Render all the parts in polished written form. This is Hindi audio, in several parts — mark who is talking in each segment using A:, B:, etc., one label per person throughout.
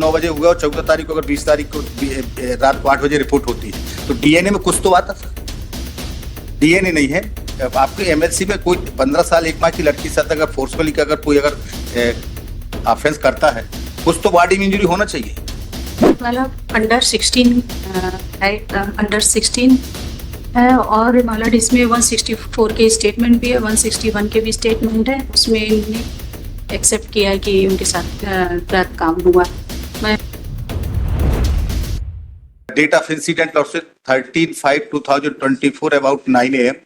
A: 9 बजे हुआ और 14 तारीख को अगर 20 तारीख को रात को 8 बजे रिपोर्ट होती है तो डीएनए में कुछ तो आता सर। डीएनए नहीं है। आपके एमएलसी में कोई 15 साल एक माह की लड़की के साथ अगर फोर्सफुली अगर कोई ऑफेंस करता है कुछ तो बॉडी में इंजरी होना चाहिए।
B: मतलब अंडर 16 है, अंडर 16 है और मतलब इसमें 164 के स्टेटमेंट भी है, 161 के भी स्टेटमेंट है। उसमें इन्होंने एक्सेप्ट किया है कि उनके साथ गलत काम हुआ। मैं
A: Date of incident of 13/5/2024 about 9 AM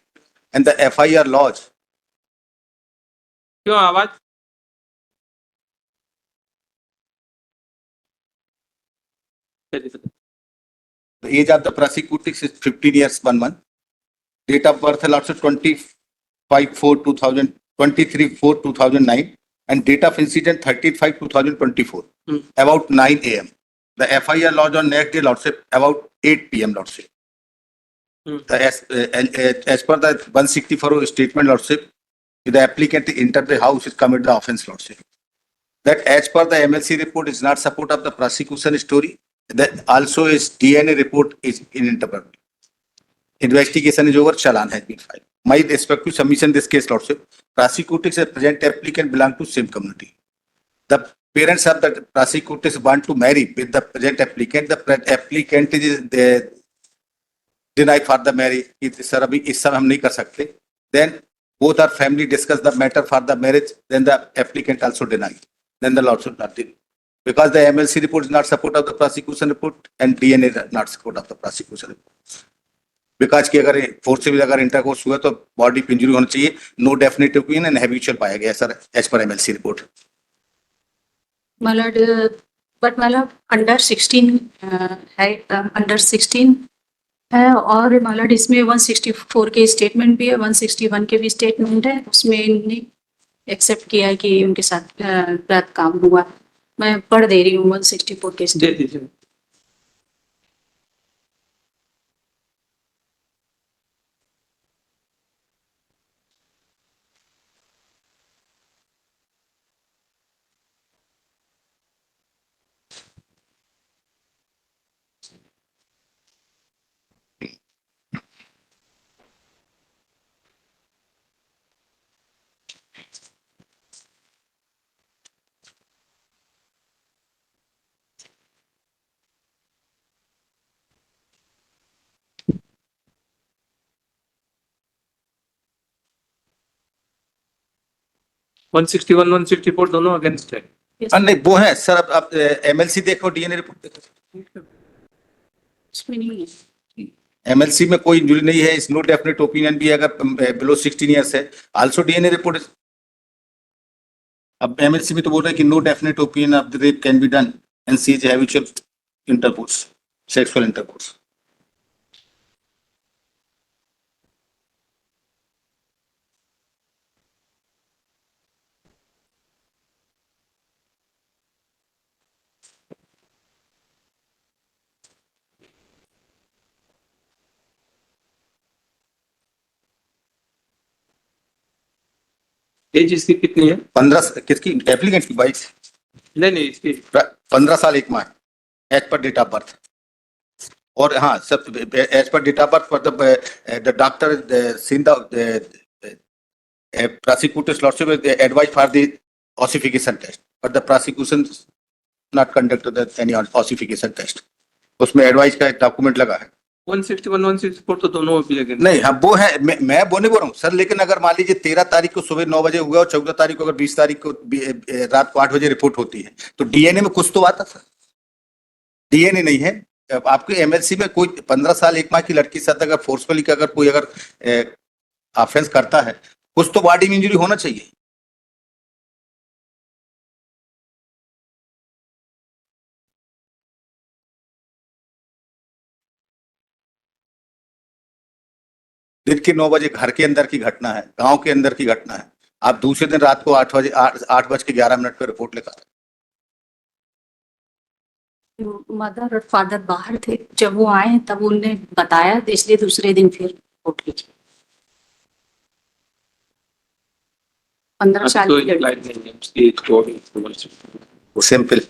A: and the FIR lodged.
C: क्यों आवाज
A: The age of the prosecutor is 15 years 1 month. Date of birth is also 23/4/2009 and date of incident 13/5/2024 about 9 AM. The FIR lodged on next day lordship about 8 PM lordship. As per the 164 statement lordship, the applicant entered the house is committed the offence lordship. That as per the MLC report is not support of the prosecution story. That also is DNA report is interpreted. Investigation is over. Challan has been filed. My respective submission this case lordship. Prosecutors and present applicant belong to same community. The parents of the prosecutors want to marry with the present applicant. The applicant is denied for the marriage. Sir, अभी इस समय हम नहीं कर सकते. Then both our family discuss the matter for the marriage. Then the applicant also denied. Then the lawsuit not denied. Because the MLC report is not support of the prosecution report and DNA is not support of the prosecution report. Because कि अगर फोर्सिबल अगर इंटरकोर्स हुआ तो बॉडी पे इंजरी होना चाहिए. No definitive opinion and habitual पाया गया सर एज पर MLC रिपोर्ट.
B: मतलब अंडर 16 है, अंडर 16 है और मतलब इसमें 164 के स्टेटमेंट भी है, 161 के भी स्टेटमेंट है। उसमें इन्होंने एक्सेप्ट किया है कि उनके साथ गलत काम हुआ। मैं पढ़ दे रही हूँ 164 के
C: दे
B: स्टेटमेंट।
C: दीजिए। Yes. 161, 164 दोनों अगेंस्ट है।
A: नहीं वो है सर. अब MLC देखो DNA रिपोर्ट देखो.
B: उसमें नहीं है।
A: MLC में कोई इंजरी नहीं है. इस नो डेफिनेट ओपिनियन भी अगर बिलो 16 ईयर्स है. Also DNA report. अब MLC में तो बोल रहे हैं कि no definite opinion of the rape can be done and she is habitual intercourse sexual intercourse.
C: Age इसकी कितनी है?
A: 15 किसकी एप्लीकेंट की 22.
C: नहीं इसकी
A: 15 साल 1 माह एज पर डेट ऑफ बर्थ. और हाँ सब एज पर date of birth for the doctor seen the prosecutor's lordship advice for the ossification test, but the prosecution not conducted any ossification test. उसमें एडवाइस का डॉक्यूमेंट लगा है.
C: 161, 164 तो दोनों भी अगेंस्ट
A: नहीं हाँ वो है. मैं वो नहीं बोल रहा हूँ सर. लेकिन अगर मान लीजिए 13 तारीख को सुबह 9 बजे हुआ और 14 तारीख को अगर 20 तारीख को रात को 8 बजे रिपोर्ट होती है तो डीएनए में कुछ तो आता सर. डीएनए नहीं है. आपके एमएलसी में कोई 15 साल 1 माह की लड़की के साथ अगर फोर्सफुली अगर कोई ऑफेंस करता है कुछ तो बॉडी में इंजरी होना चाहिए. दिन के 9 बजे घर के अंदर की घटना है. गांव के अंदर की घटना है. आप दूसरे दिन रात को 8:11 पे रिपोर्ट लिखा था.
B: मदर और फादर बाहर थे. जब वो आए तब उन्होंने बताया, इसलिए दूसरे दिन फिर रिपोर्ट लिखी। 15 साल की लड़की।
A: सिंपल.